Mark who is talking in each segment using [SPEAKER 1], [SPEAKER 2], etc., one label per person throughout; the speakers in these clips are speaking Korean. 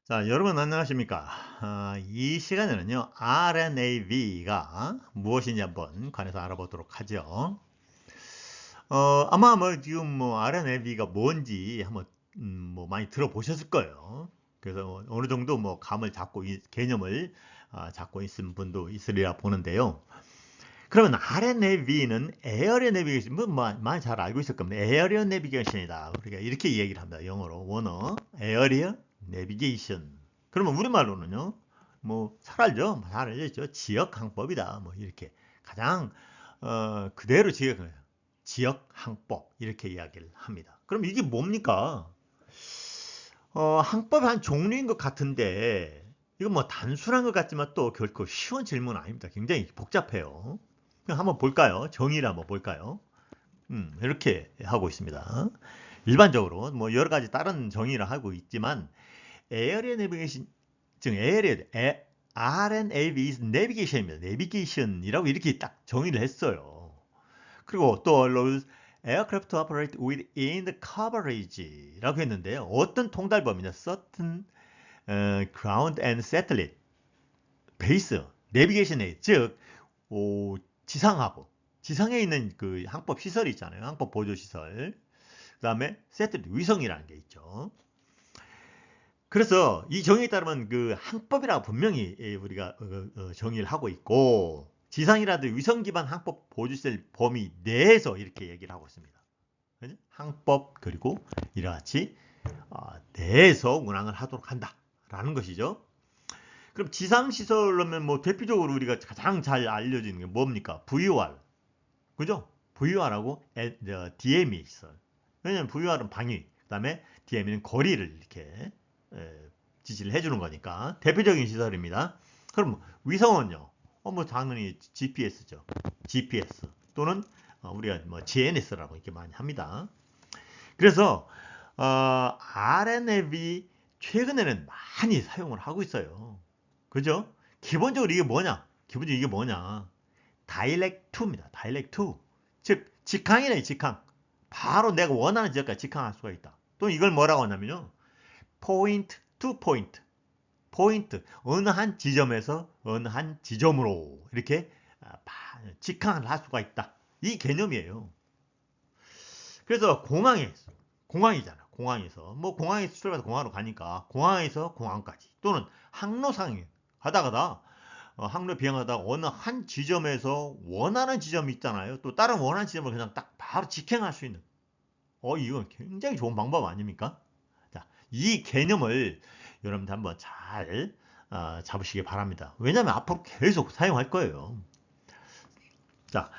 [SPEAKER 1] 자, 여러분 안녕하십니까? 이 시간에는요, RNAV가 무엇인지 한번 관해서 알아보도록 하죠. 아마 지금 RNAV가 뭔지 한번 많이 들어보셨을 거예요. 그래서 어느 정도 감을 잡고 개념을 잡고 있는 분도 있으리라 보는데요. 그러면 RNAV는 에어리어 내비게이션, 많이 잘 알고 있을 겁니다. 에어리어 내비게이션이다. 우리가 이렇게 얘기를 합니다. 영어로 원어 에어리어 내비게이션. 그러면 우리말로는요, 잘 알죠? 잘 알죠? 지역 항법이다. 이렇게 가장 그대로 지역 항법 이렇게 이야기를 합니다. 그럼 이게 뭡니까? 항법의 한 종류인 것 같은데 이거 단순한 것 같지만 또 결코 쉬운 질문은 아닙니다. 굉장히 복잡해요. 그럼 한번 볼까요? 정의를 한번 볼까요? 이렇게 하고 있습니다. 일반적으로 여러 가지 다른 정의를 하고 있지만 에어리어 내비게이션, 즉 RNAV is navigation입니다. 내비게이션이라고 이렇게 딱 정의를 했어요. 그리고 또 allows aircraft to operate within the coverage라고 했는데요. 어떤 통달범이냐? certain ground and satellite base 내비게이션 에이드, 즉 지상하고 지상에 있는 그 항법 시설이 있잖아요. 항법 보조 시설. 그 다음에 세틀리트 위성이라는 게 있죠. 그래서 이 정의에 따르면 그 항법이라고 분명히 우리가 정의를 하고 있고 지상이라든지 위성 기반 항법 보조시설 범위 내에서 이렇게 얘기를 하고 있습니다. 그죠? 항법 그리고 이같이 내에서 운항을 하도록 한다라는 것이죠. 그럼 지상시설로면 대표적으로 우리가 가장 잘 알려지는 게 뭡니까? VOR. 그죠? VOR하고 DME 시설. 왜냐면 VOR은 방위, 그 다음에 DME는 거리를 이렇게 지시를 해주는 거니까 대표적인 시설입니다. 그럼 위성은요? 당연히 GPS죠. GPS 또는 우리가 GNS라고 이렇게 많이 합니다. 그래서 RNAV 최근에는 많이 사용을 하고 있어요. 그죠? 기본적으로 이게 뭐냐? 기본적으로 이게 뭐냐? 다이렉트입니다. 다이렉트. 즉 직항이네, 직항. 바로 내가 원하는 지역까지 직항할 수가 있다. 또 이걸 뭐라고 하냐면요. 포인트 투 포인트. 포인트. 어느 한 지점에서 어느 한 지점으로 이렇게 직항을 할 수가 있다. 이 개념이에요. 그래서 공항이잖아. 공항에서 공항에서 출발해서 공항으로 가니까 공항에서 공항까지 또는 항로상에 가다가다 항로 비행하다가 어느 한 지점에서 원하는 지점이 있잖아요. 또 다른 원하는 지점을 그냥 딱 바로 직행할 수 있는. 이건 굉장히 좋은 방법 아닙니까? 자, 이 개념을 여러분들 한번 잘 잡으시기 바랍니다. 왜냐하면 앞으로 계속 사용할 거예요. 자,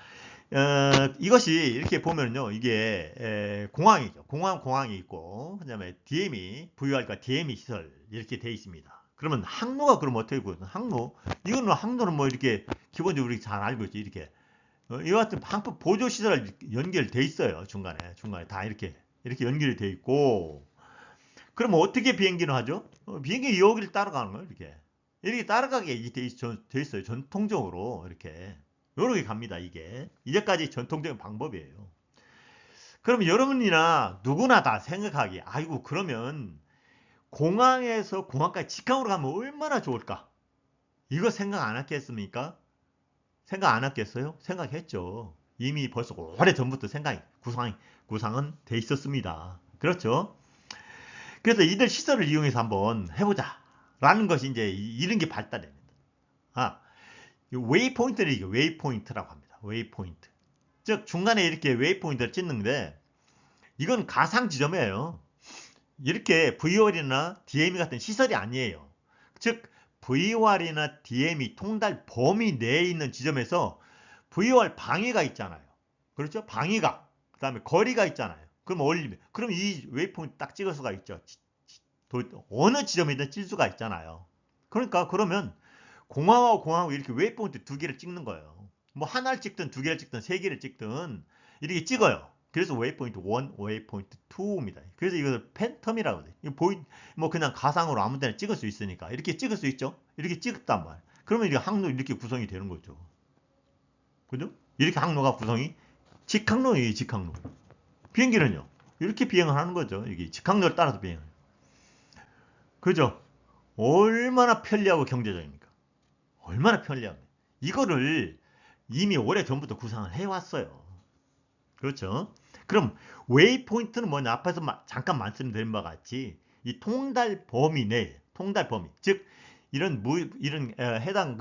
[SPEAKER 1] 이것이 이렇게 보면요, 이게 공항이죠. 공항이 있고, 그다음에 DM이 VR과 DM이 시설 이렇게 돼 있습니다. 그러면 항로가 그럼 어떻게 보여? 항로 이거는 항로는 이렇게 기본적으로 우리 잘 알고 있지 이렇게 이와 같은 항법 보조 시설 연결돼 있어요. 중간에 다 이렇게 연결이 돼 있고, 그러면 어떻게 비행기는 하죠? 비행기 여기를 따라가는 거예요. 이렇게 따라가게 돼 있어요. 전통적으로 이렇게 갑니다. 이게 이제까지 전통적인 방법이에요. 그럼 여러분이나 누구나 다 생각하기에 아이고 그러면 공항에서 공항까지 직항으로 가면 얼마나 좋을까? 이거 생각 안 했겠습니까? 생각 안 했겠어요? 생각했죠. 이미 벌써 오래 전부터 구상은 돼 있었습니다. 그렇죠? 그래서 이들 시설을 이용해서 한번 해보자. 라는 것이 이제 이런 게 발달됩니다. 웨이포인트를 이게 웨이포인트라고 합니다. 웨이포인트. 즉 중간에 이렇게 웨이포인트를 찍는데 이건 가상 지점이에요. 이렇게 VOR이나 DME 같은 시설이 아니에요. 즉 VOR이나 DME 통달 범위 내에 있는 지점에서 VOR 방위가 있잖아요. 그렇죠? 방위가. 그 다음에 거리가 있잖아요. 그럼 올리면 그럼 이 웨이포인트 딱 찍을 수가 있죠. 어느 지점이든 찔 수가 있잖아요. 그러니까 그러면 공항하고 이렇게 웨이포인트 두 개를 찍는 거예요. 하나를 찍든 두 개를 찍든 세 개를 찍든 이렇게 찍어요. 그래서 웨이포인트 1, 웨이포인트 2입니다. 그래서 이것을 팬텀이라고 해요. 그냥 가상으로 아무 데나 찍을 수 있으니까 이렇게 찍을 수 있죠. 이렇게 찍었단 말이에요. 그러면 이렇게 항로 이렇게 구성이 되는 거죠. 그죠? 이렇게 항로가 구성이 직항로예요. 직항로. 비행기는요. 이렇게 비행을 하는 거죠. 이게 직항로를 따라서 비행을. 그죠? 얼마나 편리하고 경제적입니까? 얼마나 편리합니까? 이거를 이미 오래전부터 구상을 해왔어요. 그렇죠? 그럼 웨이포인트는 뭐냐? 앞에서 잠깐 말씀드린 바와 같이 이 통달 범위 내, 통달 범위, 즉 이런 해당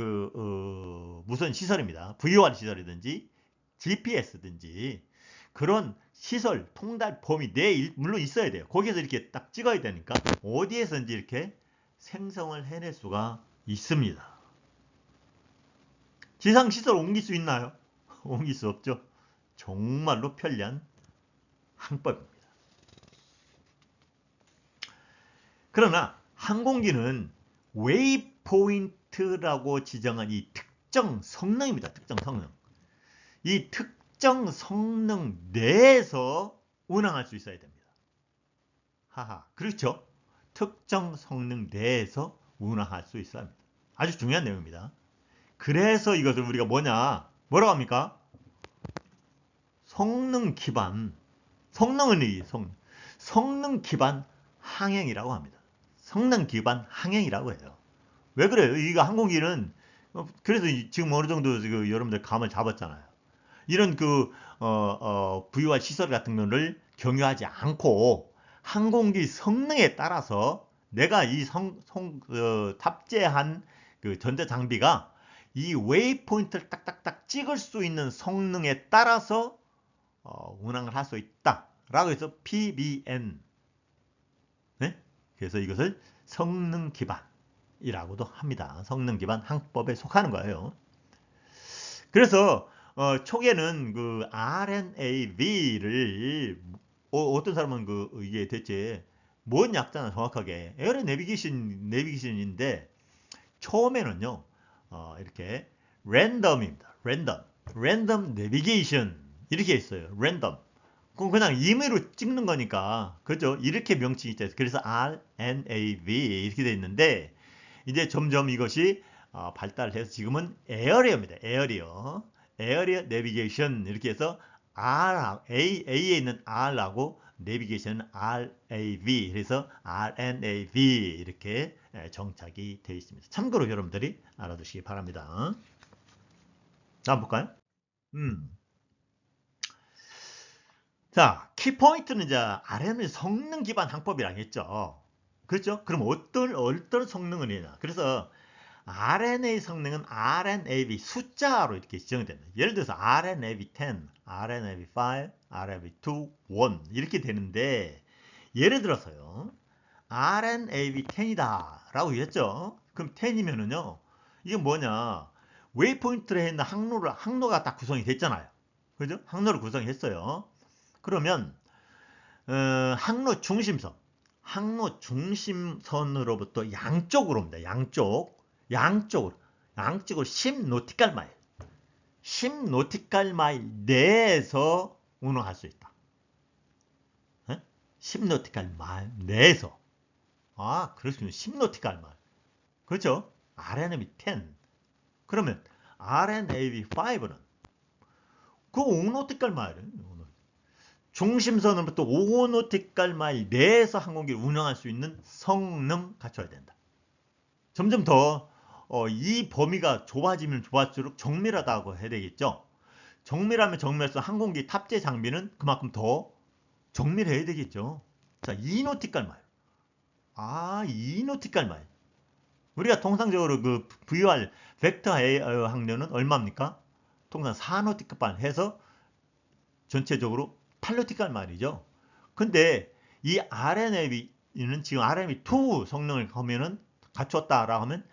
[SPEAKER 1] 무선 시설입니다. VOR 시설이든지 GPS든지 그런 시설 통달 범위 내에 물론 있어야 돼요. 거기에서 이렇게 딱 찍어야 되니까 어디에서든지 이렇게 생성을 해낼 수가 있습니다. 지상 시설 옮길 수 있나요? 옮길 수 없죠. 정말로 편리한 항법입니다. 그러나 항공기는 웨이포인트라고 지정한 이 특정 성능입니다. 특정 성능. 이 특정 성능 내에서 운항할 수 있어야 됩니다. 하하, 그렇죠? 특정 성능 내에서 운항할 수 있어야 합니다. 아주 중요한 내용입니다. 그래서 이것을 우리가 뭐라고 합니까? 성능 기반, 성능 기반 항행이라고 합니다. 성능 기반 항행이라고 해요. 왜 그래요? 이거 항공기는 그래서 지금 어느 정도 여러분들 감을 잡았잖아요. 이런 VOR 시설 같은 거를 경유하지 않고 항공기 성능에 따라서 내가 이 탑재한 그 전자 장비가 이 웨이포인트를 딱딱딱 찍을 수 있는 성능에 따라서 운항을 할 수 있다라고 해서 PBN. 네? 그래서 이것을 성능 기반이라고도 합니다. 성능 기반 항법에 속하는 거예요. 그래서 초기에는 그 RNAV를 어떤 사람은 이게 대체 뭔 약자나 정확하게 에어로 내비게이션인데 처음에는요 이렇게 랜덤입니다. 랜덤 내비게이션 이렇게 있어요. 랜덤. 그냥 임의로 찍는 거니까 그죠? 이렇게 명칭이 있죠. 그래서 RNAV 이렇게 돼 있는데 이제 점점 이것이 발달해서 지금은 에어리어입니다. 에어리어 내비게이션 이렇게 해서 A에 있는 R하고 내비게이션은 RAV 그래서 RNAV 이렇게 정착이 되어 있습니다. 참고로 여러분들이 알아두시기 바랍니다. 다음 볼까요? 자, 키포인트는 이제 RM의 성능 기반 항법이라고 했죠. 그렇죠? 그럼 어떤 성능을 해냐? 그래서 RNA 성능은 RNAV 숫자로 이렇게 지정됩니다. 예를 들어서 RNAV10, RNAV5, RNAV2, 1 이렇게 되는데 예를 들어서요. RNAV10이다 라고 했죠. 그럼 10이면은요. 이게 뭐냐? 웨이포인트를 했는 항로가 딱 구성이 됐잖아요. 그죠? 항로를 구성했어요. 그러면 항로 중심선으로부터 양쪽으로입니다. 양쪽으로 10 노티칼 마일 10 노티칼 마일 내에서 운항할 수 있다. 10 노티칼 마일 내에서 그렇군요. 10 노티칼 마일 그렇죠? RNAV10 그러면 RNAV5는 그 5 노티칼 마일은 중심선으로부터 5 노티칼 마일 내에서 항공기를 운항할 수 있는 성능 갖춰야 된다. 점점 더 이 범위가 좁아지면 좁아질수록 정밀하다고 해야 되겠죠. 정밀하면 정밀할수록 항공기 탑재 장비는 그만큼 더 정밀해야 되겠죠. 자, 2 노티칼 마일. 2 노티칼 마일. 우리가 통상적으로 그 VOR 벡터 항로는 얼마입니까? 통상 4 노티칼 마일 해서 전체적으로 8 노티칼 마일이죠. 근데 이 RNAV는 지금 RNAV2 성능을 하면은 갖췄다라고 하면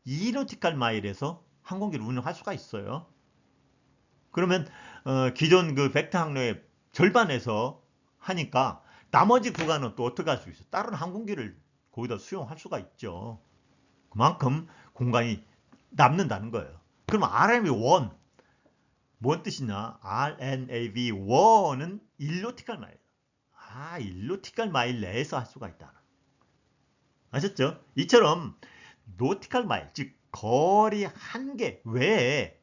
[SPEAKER 1] 2 노티칼 마일에서 항공기를 운영할 수가 있어요. 그러면 기존 그 벡터 항로의 절반에서 하니까 나머지 구간은 또 어떻게 할 수 있어요? 다른 항공기를 거기다 수용할 수가 있죠. 그만큼 공간이 남는다는 거예요. 그럼 RNAV1 뭔 뜻이냐? RNAV1은 1노티칼 마일. 1노티칼 마일 내에서 할 수가 있다. 아셨죠? 이처럼 노티칼 마일, 즉 거리 한계 외에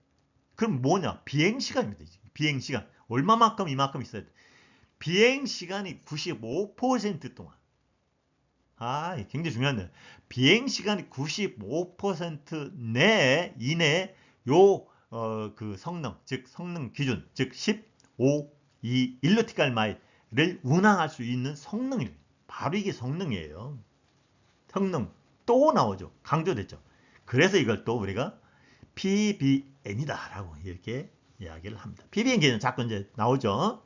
[SPEAKER 1] 그럼 뭐냐? 비행시간입니다. 비행시간. 얼마만큼 이만큼 있어야 돼. 비행시간이 95% 동안 굉장히 중요한데 비행 시간이 95% 내 이내 요 그 성능, 즉 성능 기준, 즉 15, 2, 1노티칼 마일을 운항할 수 있는 성능이 바로 이게 성능이에요. 성능 또 나오죠. 강조됐죠. 그래서 이걸 또 우리가 PBN이다라고 이렇게 이야기를 합니다. PBN 기준 자꾸 이제 나오죠.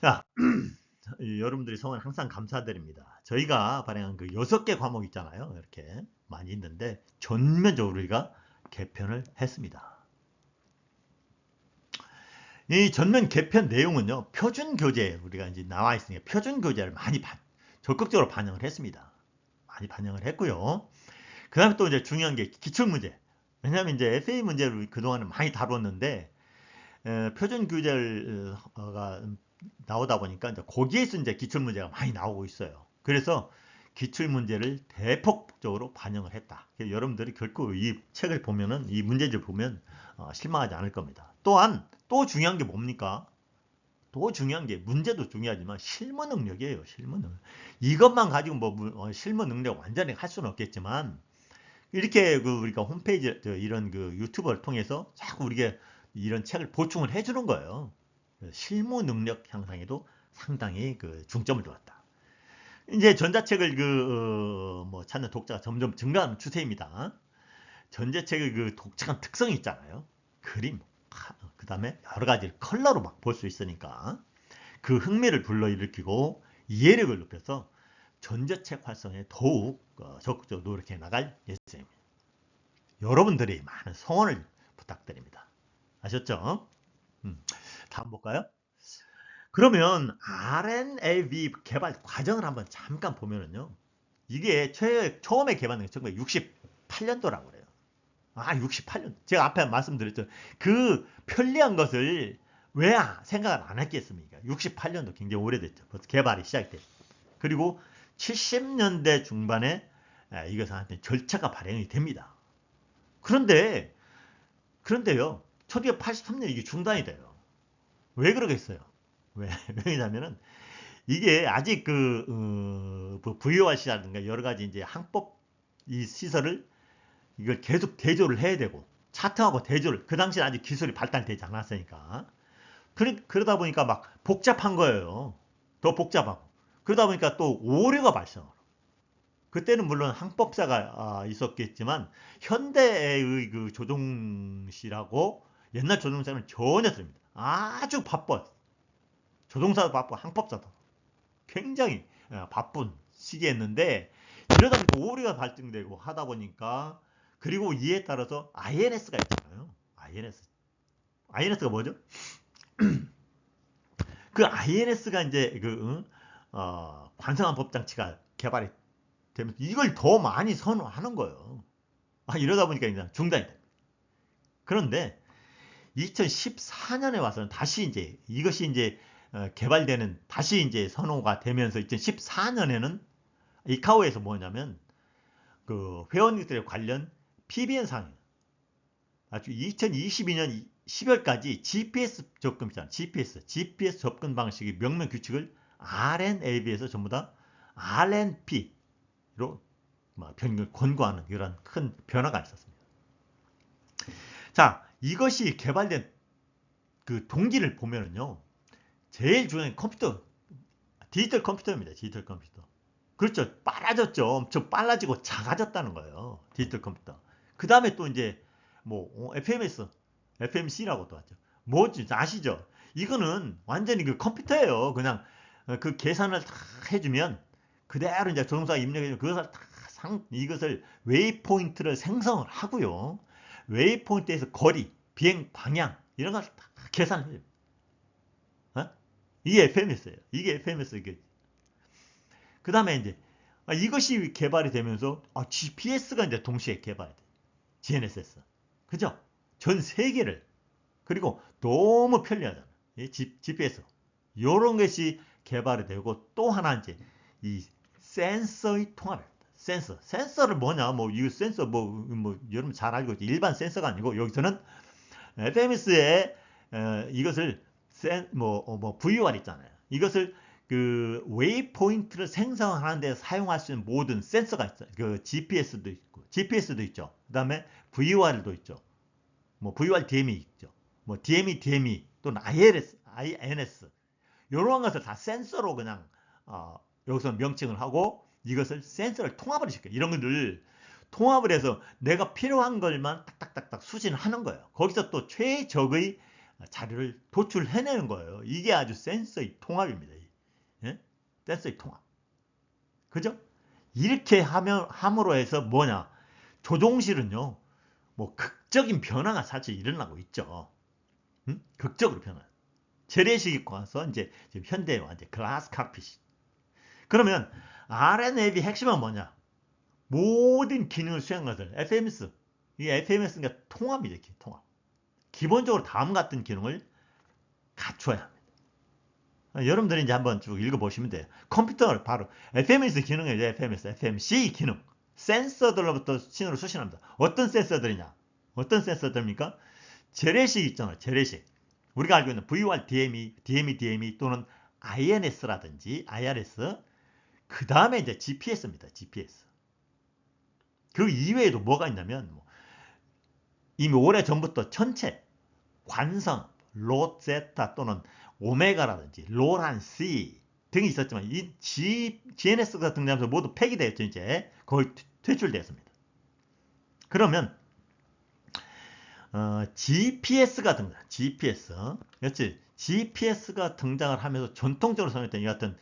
[SPEAKER 1] 자, 여러분들이 성원 항상 감사드립니다. 저희가 발행한 그 6개 과목 있잖아요. 이렇게 많이 있는데 전면적으로 우리가 개편을 했습니다. 이 전면 개편 내용은요. 표준 교재 우리가 이제 나와 있으니까 표준 교재를 많이 적극적으로 반영을 했습니다. 많이 반영을 했고요. 그 다음에 또 이제 중요한 게 기출문제. 왜냐하면 이제 FA 문제를 그동안은 많이 다뤘는데 표준 교재가 나오다 보니까 이제 거기에서 이제 기출 문제가 많이 나오고 있어요. 그래서 기출 문제를 대폭적으로 반영을 했다. 여러분들이 결코 이 책을 보면은 이 문제집을 보면 실망하지 않을 겁니다. 또한 또 중요한 게 뭡니까? 또 중요한 게 문제도 중요하지만 실무 능력이에요. 실무 능력. 이것만 가지고 뭐 실무 능력 완전히 할 수는 없겠지만 이렇게 그 우리가 홈페이지 이런 그 유튜브를 통해서 자꾸 우리가 이런 책을 보충을 해주는 거예요. 실무 능력 향상에도 상당히 그 중점을 두었다. 이제 전자책을 뭐 찾는 독자가 점점 증가하는 추세입니다. 전자책의 그 독특한 특성이 있잖아요. 그림, 그 다음에 여러 가지 컬러로 막 볼 수 있으니까 그 흥미를 불러일으키고 이해력을 높여서 전자책 활성에 더욱 적극적으로 노력해 나갈 예정입니다. 여러분들이 많은 성원을 부탁드립니다. 아셨죠? 다음 볼까요? 그러면 RNAV 개발 과정을 한번 잠깐 보면은요. 이게 처음에 개발된 게 1968년도라고 그래요. 68년. 제가 앞에 말씀드렸죠. 그 편리한 것을 왜 생각을 안 했겠습니까? 68년도 굉장히 오래됐죠. 벌써 개발이 시작됐죠. 그리고 70년대 중반에 이것한테 절차가 발행이 됩니다. 그런데요. 1983년 이게 중단이 돼요. 왜 그러겠어요? 왜냐면은 이게 아직 VORC라든가 여러 가지 이제 항법 이 시설을 이걸 계속 대조를 해야 되고 차트하고 대조를 그 당시에 아직 기술이 발달되지 않았으니까 그러다 보니까 막 복잡한 거예요. 더 복잡하고 그러다 보니까 또 오류가 발생하고 그때는 물론 항법사가 있었겠지만 현대의 그 조종실하고 옛날 조종사는 전혀 다릅니다. 아주 바빠. 조종사도 바빠, 항법사도 굉장히 바쁜 시기였는데 이러다 보니까 오류가 발생되고 하다 보니까 그리고 이에 따라서 INS가 있잖아요. INS가 뭐죠? 그 INS가 이제 관성한 법장치가 개발이 되면서 이걸 더 많이 선호하는 거예요. 이러다 보니까 이제 중단이 됩니다. 그런데 2014년에 와서는 다시 이제 이것이 이제 개발되는 다시 이제 선호가 되면서 2014년에는 이카오에서 뭐냐면 그 회원들에 관련 PBN 상이에요. 아주 2022년 10월까지 GPS 접근 있잖아. GPS 접근 방식의 명명 규칙을 RNAV에서 전부 다 RNP로 변경을 권고하는 이런 큰 변화가 있었습니다. 자, 이것이 개발된 그 동기를 보면은요. 제일 중요한 컴퓨터, 디지털 컴퓨터입니다. 디지털 컴퓨터. 그렇죠. 빨라졌죠. 엄청 빨라지고 작아졌다는 거예요. 디지털 컴퓨터. 그 다음에 또 이제 뭐 FMS, FMC라고 또 하죠. 뭐지 아시죠? 이거는 완전히 그 컴퓨터예요. 그냥 그 계산을 다 해주면 그대로 이제 조종사가 입력해주면 그것을 다 이것을 웨이포인트를 생성을 하고요. 웨이포인트에서 거리, 비행 방향 이런 걸 다 계산해요. 이게 FMS예요. 이게 FMS. 그 다음에 이제 이것이 개발이 되면서 GPS가 이제 동시에 개발이 돼. GNSS. 그죠? 전 세계를. 그리고 너무 편리하잖아. GPS. 요런 것이 개발이 되고 또 하나 이제 이 센서의 통합입니다. 센서를 뭐냐? 이 센서 여러분 잘 알고 있죠. 일반 센서가 아니고 여기서는 FMS에 이것을 VOR 있잖아요. 이것을 그 웨이포인트를 생성하는 데 사용할 수 있는 모든 센서가 있어요. 그 GPS도 있고, GPS도 있죠. 그 다음에 VOR도 있죠. 뭐 VOR DME 있죠. 뭐 DME 또는 INS 이런 것을 다 센서로 그냥 여기서 명칭을 하고 이것을 센서를 통합을 시켜요. 이런 것들 통합을 해서 내가 필요한 것만 딱딱딱딱 수신하는 거예요. 거기서 또 최적의 자료를 도출해내는 거예요. 이게 아주 센서의 통합입니다. 예? 센서의 통합. 그죠? 이렇게 함으로 해서 뭐냐? 조종실은요, 뭐 극적인 변화가 사실 일어나고 있죠. 응? 극적으로 변화. 재래식이 와서 이제 지금 현대화 이제 글라스 칵핏이. 그러면 RNAV 핵심은 뭐냐? 모든 기능을 수행하는 것을 FMS. 이 FMS가 통합이죠, 통합. 기본적으로 다음 같은 기능을 갖춰야 합니다. 여러분들이 이제 한번 쭉 읽어보시면 돼요. 컴퓨터를 바로 FMS 기능이죠. FMS, FMC 기능. 센서들로부터 신호를 수신합니다. 어떤 센서들이냐? 어떤 센서들입니까? 재래식 있잖아요. 재래식. 우리가 알고 있는 VOR, DME 또는 INS라든지 IRS. 그 다음에 이제 GPS입니다. GPS. 그 이외에도 뭐가 있냐면 이미 오래전부터 천체, 관성, 로제타 또는 오메가라든지 로란C 등이 있었지만 이 GNS가 등장하면서 모두 폐기되었죠. 이제 거의 퇴출되었습니다. 그러면 GPS가 등장. GPS. 그렇지. GPS가 등장을 하면서 전통적으로 사용했던 이 같은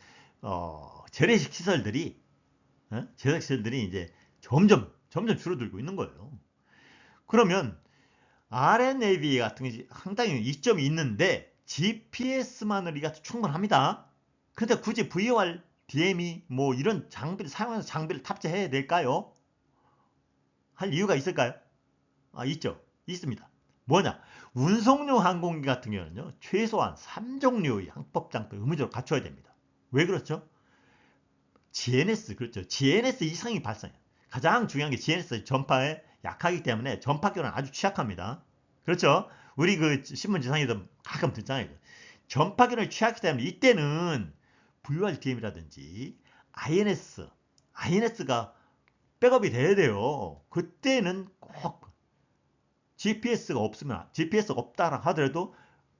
[SPEAKER 1] 재래식 시설들이 이제 점점 줄어들고 있는 거예요. 그러면 RNAV 같은 게 상당히 이점이 있는데 GPS만으로 이가 충분합니다. 근데 굳이 VOR, DME 뭐 이런 장비를 사용해서 장비를 탑재해야 될까요? 할 이유가 있을까요? 있죠. 있습니다. 뭐냐? 운송용 항공기 같은 경우는요. 최소한 3종류의 항법 장비 의무적으로 갖춰야 됩니다. 왜 그렇죠? GNS 그렇죠. GNS 이상이 발생해요. 가장 중요한 게 GNS 전파에 약하기 때문에 전파기로는 아주 취약합니다. 그렇죠? 우리 그 신문 지상에도 가끔 듣잖아요. 전파기를 취약하기 때문에 이때는 VRDM이라든지 INS가 백업이 돼야 돼요. 그때는 꼭 GPS가 없다라 하더라도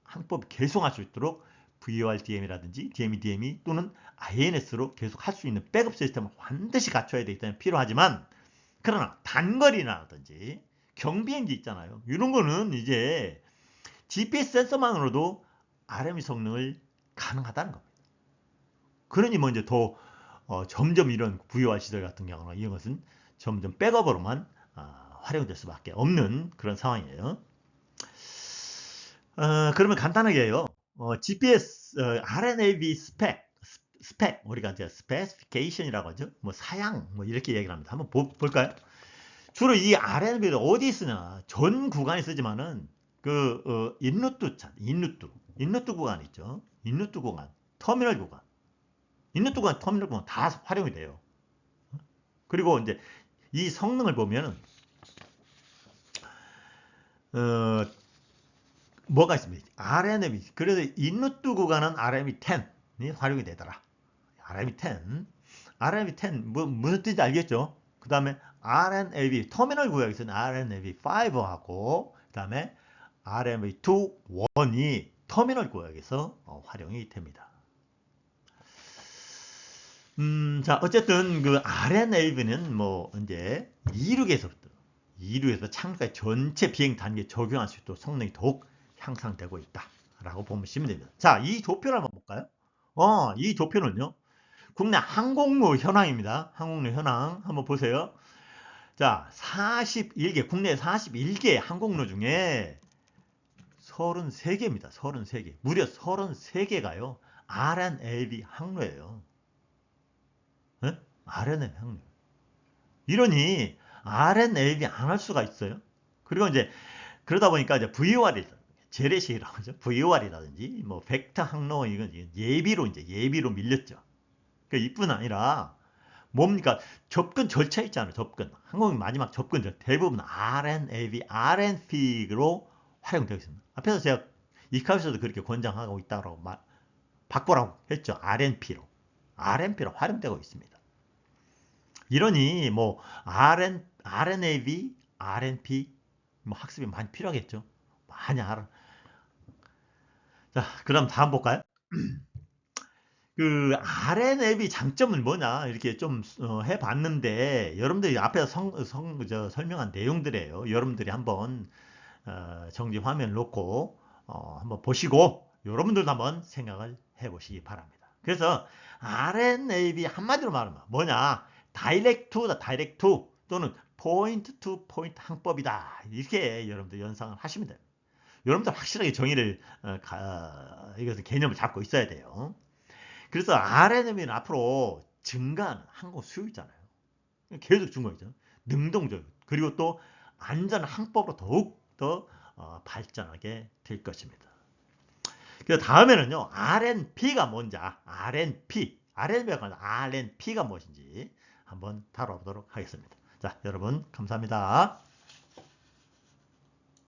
[SPEAKER 1] 항법이 계속할 수 있도록 VORDM이라든지 DME 또는 INS로 계속 할 수 있는 백업 시스템을 반드시 갖춰야 되기 때문에 필요하지만 그러나 단거리라든지 경비행기 있잖아요. 이런 거는 이제 GPS 센서만으로도 RME 성능을 가능하다는 겁니다. 그러니 뭐 이제 더 점점 이런 VOR 시설 같은 경우는 이런 것은 점점 백업으로만 활용될 수밖에 없는 그런 상황이에요. 그러면 간단하게요. GPS, RNAV 스펙, 우리가 이제 스페시피케이션이라고 하죠. 뭐 사양, 뭐 이렇게 얘기를 합니다. 한번 볼까요? 주로 이 RNAV를 어디 쓰냐? 전 구간에 쓰지만은 인루트 구간 있죠. 인루트 구간, 터미널 구간, 터미널 구간 다 활용이 돼요. 그리고 이제 이 성능을 보면은 뭐가 있습니다. RNAV. 그래서 인루트 구간은 RME10이 활용이 되더라. RME10. RME10 무슨 뜻인지 알겠죠? 그 다음에 RNAV 터미널 구역에서는 RNAV5하고 그 다음에 RNAV2 1이 터미널 구역에서 활용이 됩니다. 자 어쨌든 그 RNAV는 뭐 이제 이륙에서 착륙까지 전체 비행 단계에 적용할 수 있도록 성능이 더욱 향상되고 있다라고 보시면 됩니다. 자, 이 조표를 한번 볼까요? 이 조표는요. 국내 항공로 현황입니다. 항공로 현황 한번 보세요. 자, 41개, 국내 41개 항공로 중에 33개입니다. 33개. 무려 33개가요. RNAV 항로예요. 네? RNAV 항로. 이러니 RNAV 안 할 수가 있어요. 그리고 이제 그러다 보니까 이제 VOR이 재래식이라고 하죠. VOR이라든지 뭐 벡터 항로 이건 예비로 밀렸죠. 그 이뿐 아니라 뭡니까? 접근 절차 있잖아요. 접근. 항공기 마지막 접근 절차. 대부분 RNAV, RNP로 활용되어 있습니다. 앞에서 제가 이카에서도 그렇게 권장하고 있다고 바꾸라고 했죠. RNP로 활용되고 있습니다. 이러니 뭐 RNAV, RNP 뭐 학습이 많이 필요하겠죠. 많이 알아. 자, 그럼 다음 볼까요? 그 RNAV 장점은 뭐냐 이렇게 좀 해봤는데 여러분들이 앞에서 설명한 내용들이에요. 여러분들이 한번 정지 화면 놓고 한번 보시고 여러분들도 한번 생각을 해보시기 바랍니다. 그래서 RNAV 한마디로 말하면 뭐냐? 다이렉트 투다 다이렉트 투 또는 포인트 투 포인트 항법이다. 이렇게 여러분들 연상을 하시면 돼요. 여러분들 확실하게 정의를 이것을 개념을 잡고 있어야 돼요. 그래서 RNAV는 앞으로 증가하는 항공 수요 있잖아요. 계속 증가하죠. 능동적 그리고 또 안전 항법으로 더욱 더 발전하게 될 것입니다. 그래서 다음에는요, RNP가 뭔지, RNP가 무엇인지 한번 다뤄보도록 하겠습니다. 자, 여러분 감사합니다.